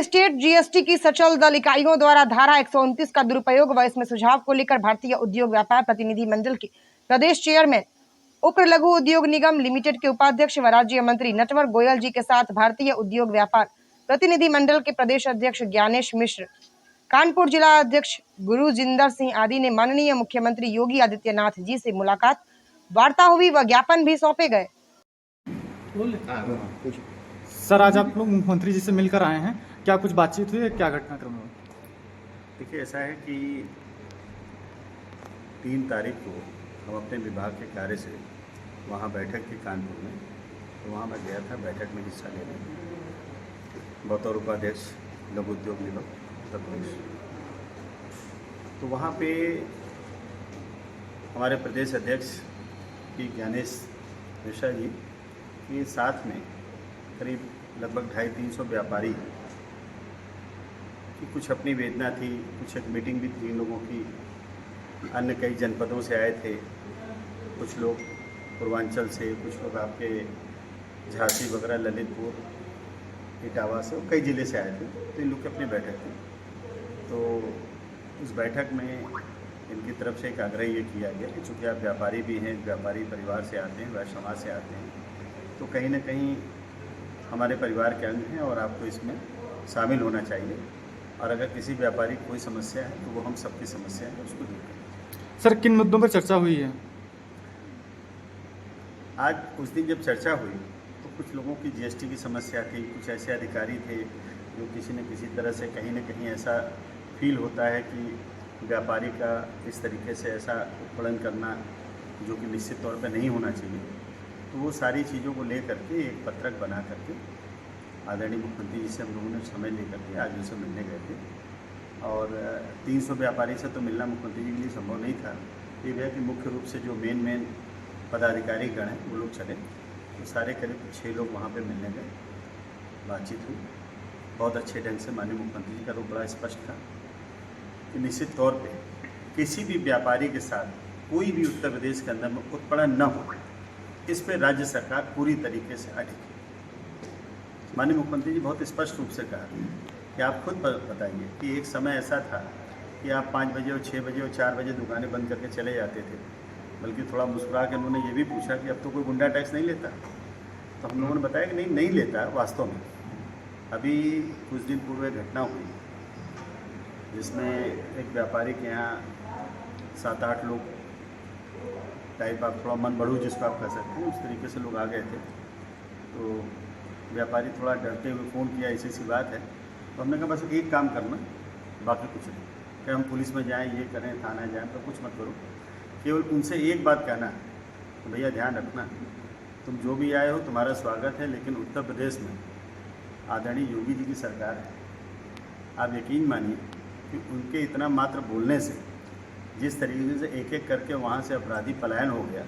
State GST की सचल दल इकाइयों द्वारा धारा 129 का दुरुपयोग व इसमें सुझाव को लेकर भारतीय उद्योग व्यापार प्रतिनिधि मंडल के प्रदेश चेयरमैन उप्र लघु उद्योग निगम लिमिटेड के उपाध्यक्ष व राज्य मंत्री नटवर गोयल जी के साथ भारतीय उद्योग व्यापार प्रतिनिधि मंडल के प्रदेश अध्यक्ष ज्ञानेश मिश्र, कानपुर जिला अध्यक्ष गुरुजिंदर सिंह आदि ने माननीय मुख्यमंत्री योगी आदित्यनाथ जी से मुलाकात, वार्ता हुई व ज्ञापन भी सौंपे गए। सर, आज आप लोग मुख्यमंत्री जी से मिलकर आए हैं, क्या कुछ बातचीत हुई है, क्या घटनाक्रम हुआ? देखिए, ऐसा है कि 3 तारीख को हम अपने विभाग के कार्य से वहाँ बैठक थी कानपुर में, तो वहाँ मैं गया था बैठक में हिस्सा लेने बतौर उपाध्यक्ष लघु उद्योग निगम उत्तर प्रदेश। तो वहाँ पे हमारे प्रदेश अध्यक्ष पी ज्ञानेश मिश्रा जी के साथ में करीब लगभग 250-300 व्यापारी की कुछ अपनी वेदना थी, कुछ एक मीटिंग भी थी इन लोगों की। अन्य कई जनपदों से आए थे, कुछ लोग पूर्वांचल से, कुछ लोग आपके झांसी वगैरह, ललितपुर, इटावा से, कई ज़िले से आए थे। तो इन लोग की अपनी बैठक थी। तो उस बैठक में इनकी तरफ से एक आग्रह ये किया गया कि चूँकि आप व्यापारी भी हैं, व्यापारी परिवार से आते हैं, वैश्य समाज से आते हैं, तो कहीं ना कहीं हमारे परिवार के अंग हैं और आपको इसमें शामिल होना चाहिए। और अगर किसी व्यापारी की कोई समस्या है तो वो हम सबकी समस्या है, उसको दूर करें। सर, किन मुद्दों पर चर्चा हुई है? आज उस दिन जब चर्चा हुई तो कुछ लोगों की जीएसटी की समस्या थी, कुछ ऐसे अधिकारी थे जो किसी न किसी तरह से कहीं ना कहीं ऐसा फील होता है कि व्यापारी का इस तरीके से ऐसा उत्पीड़न करना जो कि निश्चित तौर पर नहीं होना चाहिए। तो वो सारी चीज़ों को लेकर के एक पत्रक बना करके आदरणीय मुख्यमंत्री जी से हम लोगों ने समय लेकर के आज उनसे मिलने गए थे। और 300 व्यापारी से तो मिलना मुख्यमंत्री जी के लिए संभव नहीं था। ये है कि मुख्य रूप से जो मेन पदाधिकारी गण हैं वो लोग चले, तो सारे करीब 6 लोग वहाँ पे मिलने गए, बातचीत हुई। बहुत अच्छे ढंग से माननीय मुख्यमंत्री जी का रूप बड़ा स्पष्ट था कि निश्चित तौर पे किसी भी व्यापारी के साथ कोई भी उत्तर प्रदेश के अंदर में उत्पीड़न न हो, इस पर राज्य सरकार पूरी तरीके से अडिग है। माननीय मुख्यमंत्री जी बहुत स्पष्ट रूप से कहा कि आप खुद बताइए कि एक समय ऐसा था कि आप 5 बजे और 6 बजे और 4 बजे दुकानें बंद करके चले जाते थे। बल्कि थोड़ा मुस्कुरा के उन्होंने ये भी पूछा कि अब तो कोई गुंडा टैक्स नहीं लेता। तो हम लोगों ने बताया कि नहीं लेता वास्तव में। अभी कुछ दिन पूर्व एक घटना हुई जिसमें एक व्यापारी के यहाँ 7-8 लोग टाइप आप थोड़ा मन बढ़ू जिसको आप कह सकते हैं, उस तरीके से लोग आ गए थे। तो व्यापारी थोड़ा डरते हुए फ़ोन किया, ऐसी सी बात है। तो हमने कहा बस एक काम करना, बाकी कुछ नहीं, कि हम पुलिस में जाएं, ये करें, थाना जाएं, तो कुछ मत करो। केवल उनसे एक बात कहना है, तो भैया ध्यान रखना, तुम जो भी आए हो तुम्हारा स्वागत है, लेकिन उत्तर प्रदेश में आदरणीय योगी जी की सरकार है। आप यकीन मानिए कि उनके इतना मात्र बोलने से जिस तरीके से एक करके वहाँ से अपराधी पलायन हो गया,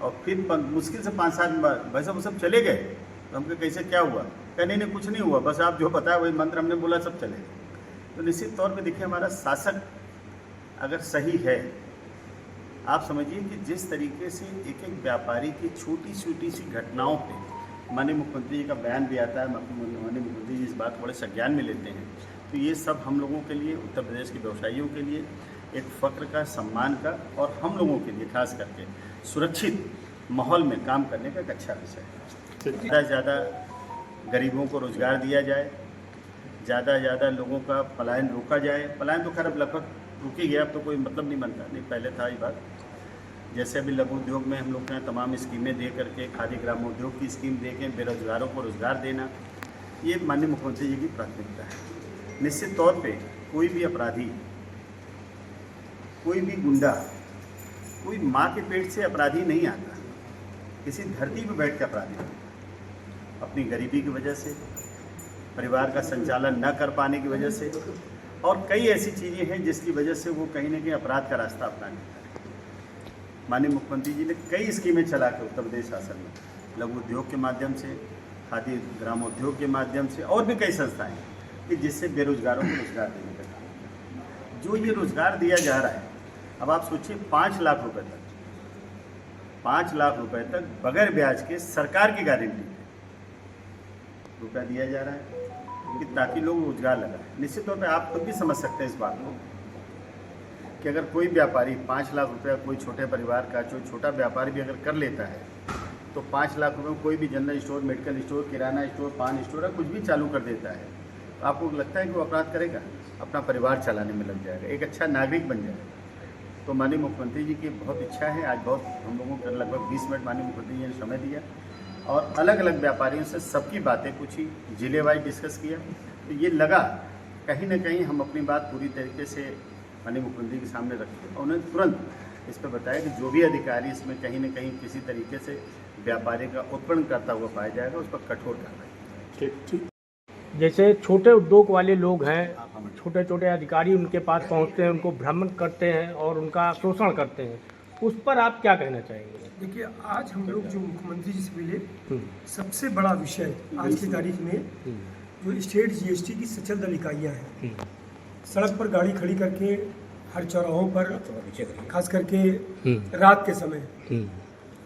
और फिर मुश्किल से 5-7 बार भाई साहब वो सब चले गए। तो हमको कैसे क्या हुआ? कहने नहीं कुछ नहीं हुआ, बस आप जो बताया वही मंत्र हमने बोला, सब चले गए। तो निश्चित तौर पे देखिए, हमारा शासक अगर सही है, आप समझिए कि जिस तरीके से एक व्यापारी की छोटी छोटी सी घटनाओं पे माननीय मुख्यमंत्री जी का बयान भी आता है, माननीय मुख्यमंत्री जी इस बात को बड़े संज्ञान में लेते हैं। तो ये सब हम लोगों के लिए, उत्तर प्रदेश के व्यवसायियों के लिए एक फ़ख्र का, सम्मान का, और हम लोगों के लिए खास करके सुरक्षित माहौल में काम करने का एक अच्छा विषय है। ज़्यादा से ज़्यादा गरीबों को रोज़गार दिया जाए, ज़्यादा से ज़्यादा लोगों का पलायन रोका जाए। पलायन तो खैर अब लगभग रुक ही गया, अब तो कोई मतलब नहीं बनता, नहीं पहले था ये बात। जैसे अभी लघु उद्योग में हम लोग के यहाँ तमाम स्कीमें दे करके, खादी ग्रामोद्योग की स्कीम दे के बेरोजगारों को रोज़गार देना, ये माननीय मुख्यमंत्री जी की प्राथमिकता है। निश्चित तौर पर कोई भी अपराधी, कोई भी गुंडा, कोई माँ के पेट से अपराधी नहीं आता, किसी धरती पर बैठ के अपराधी आता। अपनी गरीबी की वजह से, परिवार का संचालन न कर पाने की वजह से, और कई ऐसी चीज़ें हैं जिसकी वजह से वो कहीं ना कहीं अपराध का रास्ता अपना लेता है। माननीय मुख्यमंत्री जी ने कई स्कीमें चला के उत्तर प्रदेश शासन में, लघु उद्योग के माध्यम से, खादी ग्रामोद्योग के माध्यम से, और भी कई संस्थाएं कि जिससे बेरोजगारों को रोजगार देने का काम। जो ये रोजगार दिया जा रहा है, अब आप सोचिए 5 लाख रुपए तक, 5 लाख रुपए तक बगैर ब्याज के सरकार की गारंटी रुपया दिया जा रहा है। कि ताकि लोग रोजगार लगाएं। निश्चित तौर पर आप खुद भी समझ सकते हैं इस बात को कि अगर कोई व्यापारी 5 लाख रुपया कोई छोटे परिवार का जो छोटा व्यापारी भी अगर कर लेता है तो 5 लाख रुपये में कोई भी जनरल स्टोर, मेडिकल स्टोर, किराना स्टोर, पान स्टोर या कुछ भी चालू कर देता है तो आपको लगता है कि वो अपराध करेगा? अपना परिवार चलाने में लग जाएगा, एक अच्छा नागरिक बन जाएगा। तो माननीय मुख्यमंत्री जी की बहुत इच्छा है, आज बहुत हम लोगों को लगभग 20 मिनट माननीय मुख्यमंत्री जी ने समय दिया और अलग अलग व्यापारियों से सबकी बातें पूछी, जिले वाइज डिस्कस किया। तो ये लगा कहीं ना कहीं हम अपनी बात पूरी तरीके से माननीय मुख्यमंत्री के सामने रखे और उन्होंने तुरंत इस पर बताया कि जो भी अधिकारी इसमें कहीं न कहीं किसी तरीके से व्यापारी का उत्पन्न करता हुआ पाया जाएगा उस पर कठोर कार्रवाई। ठीक। जैसे छोटे उद्योग वाले लोग हैं, छोटे छोटे अधिकारी उनके पास पहुंचते हैं, उनको भ्रमण करते हैं और उनका शोषण करते हैं, उस पर आप क्या कहना चाहेंगे? देखिए, आज हम लोग जो मुख्यमंत्री जी से मिले, सबसे बड़ा विषय आज की तारीख में जो स्टेट जीएसटी की सचल दल इकाइयाँ हैं, सड़क पर गाड़ी खड़ी करके हर चौराहों पर, खास करके रात के समय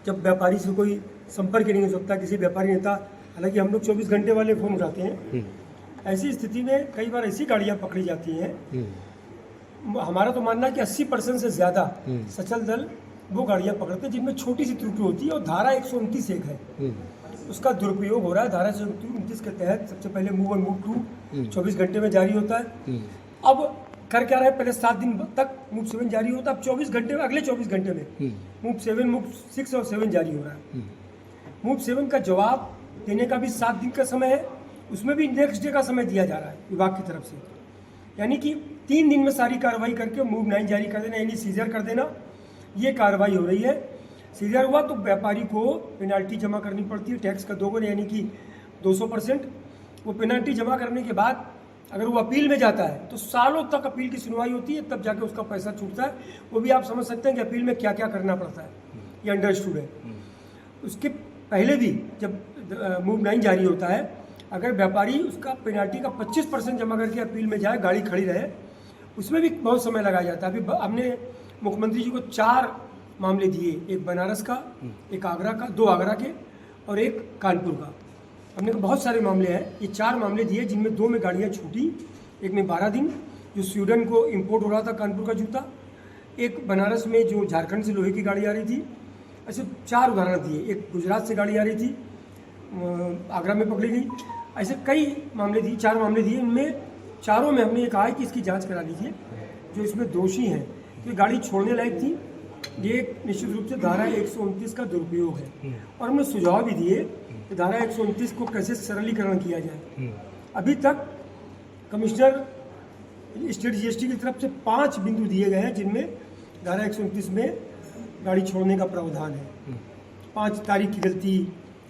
जब व्यापारी से कोई संपर्क ही नहीं हो सकता, किसी व्यापारी नेता, हालांकि हम लोग 24 घंटे वाले फोन उठाते हैं, ऐसी स्थिति में कई बार ऐसी गाड़ियां पकड़ी जाती हैं। हमारा तो मानना है कि 80% से ज़्यादा सचल दल वो गाड़ियां पकड़ते हैं जिनमें छोटी सी त्रुटि होती है और धारा 129 एक है, उसका दुरुपयोग हो रहा है। धारा 129 के तहत सबसे पहले मूव वन मूव टू 24 घंटे में जारी होता है। अब कर क्या रहे, पहले 7 दिन तक मूव 7 जारी होता है, अब 24 घंटे में, अगले 24 घंटे में मूव 7, मूव 6 और 7 जारी हो रहा है। मूव 7 का जवाब देने का भी 7 दिन का समय है, उसमें भी नेक्स्ट डे का समय दिया जा रहा है विभाग की तरफ से, यानी कि 3 दिन में सारी कार्रवाई करके मूव 9 जारी कर देना, यानी सीजर कर देना, ये कार्रवाई हो रही है। सीजर हुआ तो व्यापारी को पेनाल्टी जमा करनी पड़ती है, टैक्स का दोगुना यानी कि 200%। वो पेनाल्टी जमा करने के बाद अगर वो अपील में जाता है तो सालों तक अपील की सुनवाई होती है, तब जाके उसका पैसा छूटता है। वो भी आप समझ सकते हैं कि अपील में क्या क्या करना पड़ता है, ये अंडरस्टूड है। उसके पहले भी जब मूव 9 जारी होता है, अगर व्यापारी उसका पेनाल्टी का 25% जमा करके अपील में जाए, गाड़ी खड़ी रहे, उसमें भी बहुत समय लगाया जाता है। अभी हमने मुख्यमंत्री जी को 4 मामले दिए, एक बनारस का, एक आगरा का, 2 आगरा के और एक कानपुर का। हमने बहुत सारे मामले हैं, ये 4 मामले दिए जिनमें 2 में गाड़ियाँ छूटी, एक में 12 दिन जो स्वीडन को इंपोर्ट हो रहा था कानपुर का जूता, एक बनारस में जो झारखंड से लोहे की गाड़ी आ रही थी। ऐसे 4 उदाहरण दिए, एक गुजरात से गाड़ी आ रही थी, आगरा में पकड़ी गई। ऐसे कई मामले दिए, 4 मामले दिए, इनमें चारों में हमने ये कहा है कि इसकी जांच करा लीजिए, जो इसमें दोषी हैं। तो ये गाड़ी छोड़ने लायक थी, ये निश्चित रूप से धारा 129 का दुरुपयोग है। और हमने सुझाव भी दिए कि धारा 129 को कैसे सरलीकरण किया जाए। अभी तक कमिश्नर स्टेट जीएसटी की तरफ से 5 बिंदु दिए गए हैं जिनमें धारा 129 में गाड़ी छोड़ने का प्रावधान है। 5 तारीख की गलती,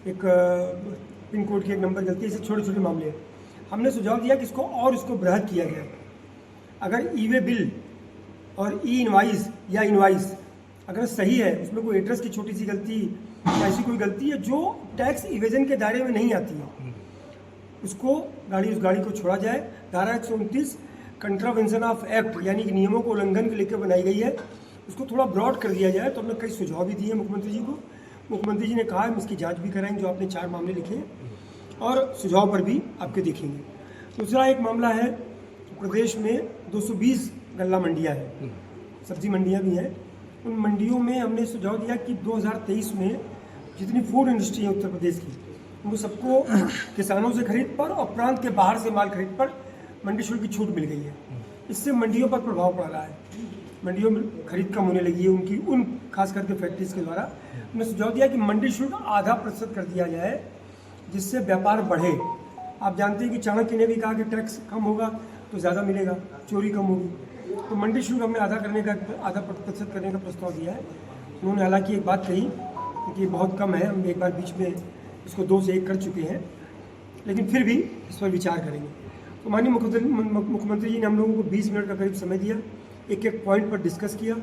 एक पिन कोड की एक नंबर गलती, ऐसे छोटे छोटे मामले हैं। हमने सुझाव दिया कि इसको और इसको बृहद किया जाए। अगर ई वे बिल और ई इनवाइस या इनवाइस अगर सही है, उसमें कोई एड्रेस की छोटी सी गलती या ऐसी कोई गलती है जो टैक्स इवेजन के दायरे में नहीं आती है, उसको उस गाड़ी को छोड़ा जाए। धारा 129 कंट्रावेंशन ऑफ एक्ट यानी कि नियमों को उल्लंघन के लेकर बनाई गई है, उसको थोड़ा ब्रॉड कर दिया जाए। तो हमने कई सुझाव भी दिए मुख्यमंत्री जी को। मुख्यमंत्री जी ने कहा हम इसकी जांच भी कराएंगे, जो आपने 4 मामले लिखे हैं, और सुझाव पर भी आपके देखेंगे। दूसरा एक मामला है, प्रदेश में 220 गल्ला मंडियां हैं, सब्जी मंडियां भी हैं। उन मंडियों में हमने सुझाव दिया कि 2023 में जितनी फूड इंडस्ट्री है उत्तर प्रदेश की, उनको सबको किसानों से खरीद पर और प्रांत के बाहर से माल खरीद पर मंडी शुल्क की छूट मिल गई है। इससे मंडियों पर प्रभाव पड़ रहा है, मंडियों में खरीद कम होने लगी है उनकी, उन खास करके फैक्ट्रीज के द्वारा। हमने सुझाव दिया कि मंडी शुल्क 0.5% कर दिया जाए, जिससे व्यापार बढ़े। आप जानते हैं कि चाणक्य ने भी कहा कि टैक्स कम होगा तो ज़्यादा मिलेगा, चोरी कम होगी। तो मंडी शुल्क हमने 0.5% करने का प्रस्ताव दिया है। उन्होंने हालांकि एक बात कही कि बहुत कम है, हम एक बार बीच में इसको 2 से 1 कर चुके हैं, लेकिन फिर भी इस पर विचार करेंगे। तो माननीय मुख्यमंत्री जी ने हम लोगों को 20 मिनट का करीब समय दिया, एक एक पॉइंट पर डिस्कस किया।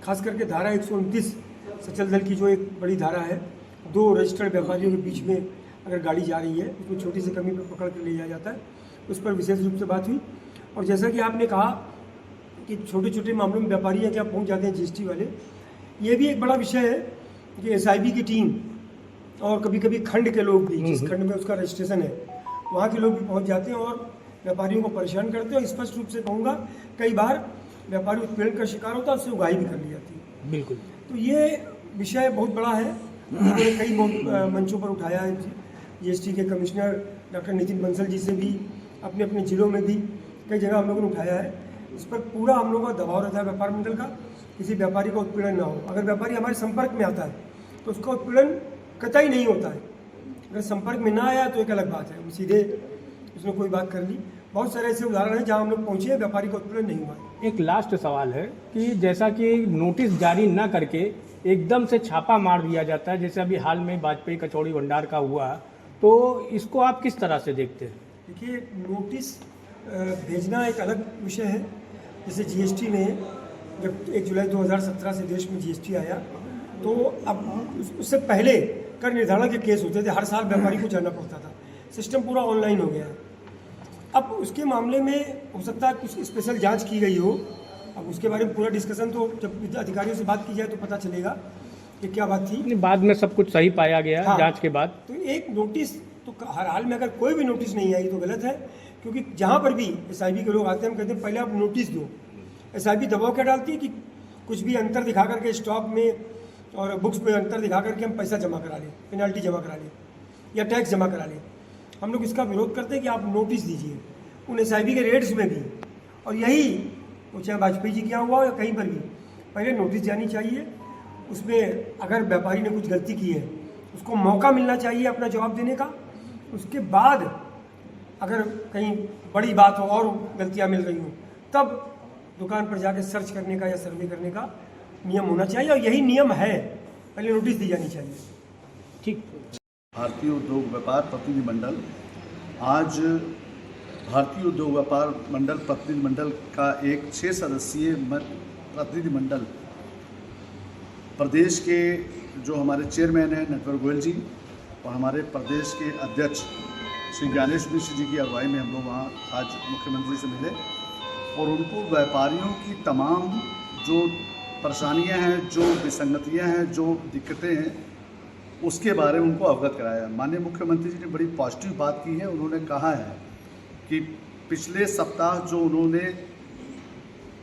खास करके धारा 129 सचल दल की जो एक बड़ी धारा है, 2 रजिस्टर्ड व्यापारियों के बीच में अगर गाड़ी जा रही है, उसमें छोटी सी कमी पर पकड़ कर ले जाया जाता है, उस पर विशेष रूप से बात हुई। और जैसा कि आपने कहा कि छोटे छोटे मामलों में व्यापारी क्या पहुंच जाते हैं जीएसटी वाले, ये भी एक बड़ा विषय है कि एसआईबी की टीम और कभी कभी खंड के लोग भी, जिस खंड में उसका रजिस्ट्रेशन है, वहाँ के लोग भी पहुँच जाते हैं और व्यापारियों को परेशान करते हैं। और स्पष्ट रूप से कहूँगा, कई बार व्यापारी उत्पीड़न का शिकार होता है, उससे उगाही भी कर ली जाती है। बिल्कुल। तो ये विषय बहुत बड़ा है, उन्होंने कई मंचों पर उठाया है। जीएसटी के कमिश्नर डॉक्टर नितिन बंसल जी से भी, अपने अपने जिलों में भी कई जगह हम लोगों ने उठाया है। इस पर पूरा हम लोगों का दबाव रहता है व्यापार मंडल का, किसी व्यापारी का उत्पीड़न ना हो। अगर व्यापारी हमारे संपर्क में आता है तो उसका उत्पीड़न कतई नहीं होता है। अगर संपर्क में ना आया तो एक अलग बात है, सीधे उसने कोई बात कर ली। बहुत सारे ऐसे उदाहरण हैं जहाँ हम लोग पहुँचे, व्यापारी का उत्पीड़न नहीं हुआ है। एक लास्ट सवाल है कि जैसा कि नोटिस जारी न करके एकदम से छापा मार दिया जाता है, जैसे अभी हाल में वाजपेयी कचौड़ी भंडार का हुआ, तो इसको आप किस तरह से देखते हैं? देखिए, नोटिस भेजना एक अलग विषय है। जैसे जीएसटी में जब 1 जुलाई 2017 से देश में जीएसटी आया, तो अब उससे पहले कर निर्धारण के केस होते थे, हर साल व्यापारी को जाना पड़ता था। सिस्टम पूरा ऑनलाइन हो गया है। अब उसके मामले में हो सकता है कुछ स्पेशल जांच की गई हो। अब उसके बारे में पूरा डिस्कशन तो जब अधिकारियों से बात की जाए तो पता चलेगा कि क्या बात थी। बाद में सब कुछ सही पाया गया। हाँ, जांच के बाद तो एक नोटिस तो हर हाल में, अगर कोई भी नोटिस नहीं आई तो गलत है। क्योंकि जहाँ पर भी एसआईबी के लोग आते हैं, हम कहते हैं पहले आप नोटिस दो। एसआईबी दबाव क्या डालती है कि कुछ भी अंतर दिखा करके स्टॉक में और बुक्स में अंतर दिखा करके हम पैसा जमा करा लें, पेनल्टी जमा करा लें या टैक्स जमा करा लें। हम लोग इसका विरोध करते हैं कि आप नोटिस दीजिए उन एसआईबी के रेट्स में भी। और यही वो चाहे वाजपेयी जी क्या हुआ या कहीं पर भी, पहले नोटिस जानी चाहिए। उसमें अगर व्यापारी ने कुछ गलती की है, उसको मौका मिलना चाहिए अपना जवाब देने का। उसके बाद अगर कहीं बड़ी बात हो और गलतियां मिल रही हो, तब दुकान पर जाके सर्च करने का या सर्वे करने का नियम होना चाहिए। और यही नियम है, पहले नोटिस दी जानी चाहिए। ठीक। भारतीय उद्योग व्यापार प्रतिनिधि मंडल आज भारतीय उद्योग व्यापार मंडल प्रतिनिधि मंडल का एक 6 सदस्यीय प्रतिनिधि मंडल प्रदेश के जो हमारे चेयरमैन हैं नटवर गोयल जी और हमारे प्रदेश के अध्यक्ष श्री ज्ञानेश मिश्र जी की अगुवाई में हम लोग वहाँ आज मुख्यमंत्री से मिले और उनको व्यापारियों की तमाम जो परेशानियां हैं, जो विसंगतियां हैं, जो दिक्कतें हैं, उसके बारे में उनको अवगत कराया। माननीय मुख्यमंत्री जी ने बड़ी पॉजिटिव बात की है। उन्होंने कहा है कि पिछले सप्ताह जो उन्होंने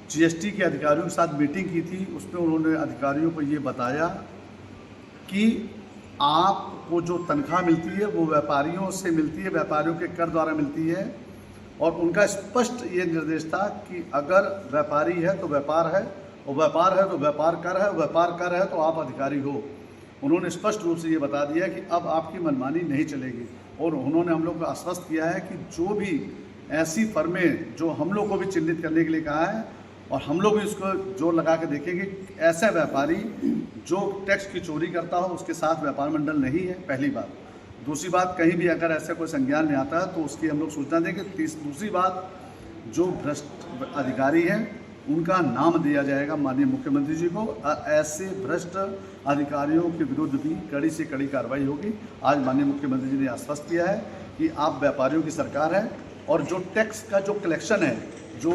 जीएसटी के अधिकारियों के साथ मीटिंग की थी, उसमें उन्होंने अधिकारियों को ये बताया कि आपको जो तनख्वाह मिलती है वो व्यापारियों से मिलती है, व्यापारियों के कर द्वारा मिलती है। और उनका स्पष्ट ये निर्देश था कि अगर व्यापारी है तो व्यापार है, और व्यापार है तो व्यापार कर है, व्यापार कर है तो आप अधिकारी हो। उन्होंने स्पष्ट रूप से ये बता दिया कि अब आपकी मनमानी नहीं चलेगी। और उन्होंने हम लोग को आश्वस्त किया है कि जो भी ऐसी फर्में जो हम लोग को भी चिन्हित करने के लिए कहा है और हम लोग भी उसको जोर लगा के देखेंगे, ऐसा व्यापारी जो टैक्स की चोरी करता हो उसके साथ व्यापार मंडल नहीं है, पहली बात। दूसरी बात, कहीं भी अगर ऐसा कोई संज्ञान में आता है तो उसकी हम लोग सूचना देंगे। दूसरी बात, जो भ्रष्ट अधिकारी हैं उनका नाम दिया जाएगा माननीय मुख्यमंत्री जी को। ऐसे भ्रष्ट अधिकारियों के विरुद्ध भी कड़ी से कड़ी कार्रवाई होगी। आज माननीय मुख्यमंत्री जी ने आश्वस्त किया है कि आप व्यापारियों की सरकार है और जो टैक्स का जो कलेक्शन है, जो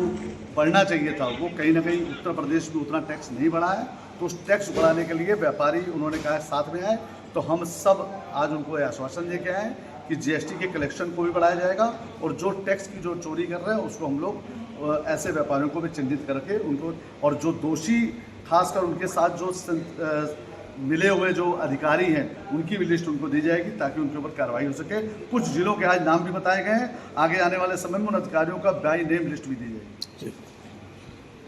बढ़ना चाहिए था, वो कहीं ना कहीं उत्तर प्रदेश में उतना टैक्स नहीं बढ़ा है। तो उस टैक्स बढ़ाने के लिए व्यापारी उन्होंने कहा साथ में आए। तो हम सब आज उनको आश्वासन लेके आए कि जीएसटी के कलेक्शन को भी बढ़ाया जाएगा और जो टैक्स की जो चोरी कर रहे हैं उसको हम लोग ऐसे व्यापारियों को भी चिन्हित करके उनको, और जो दोषी खासकर उनके साथ जो मिले हुए जो अधिकारी हैं उनकी भी लिस्ट उनको दी जाएगी ताकि उनके ऊपर कार्रवाई हो सके। कुछ जिलों के आज नाम भी बताए गए हैं, आगे आने वाले समय में उन अधिकारियों का बाय नेम लिस्ट भी दी जाएगी।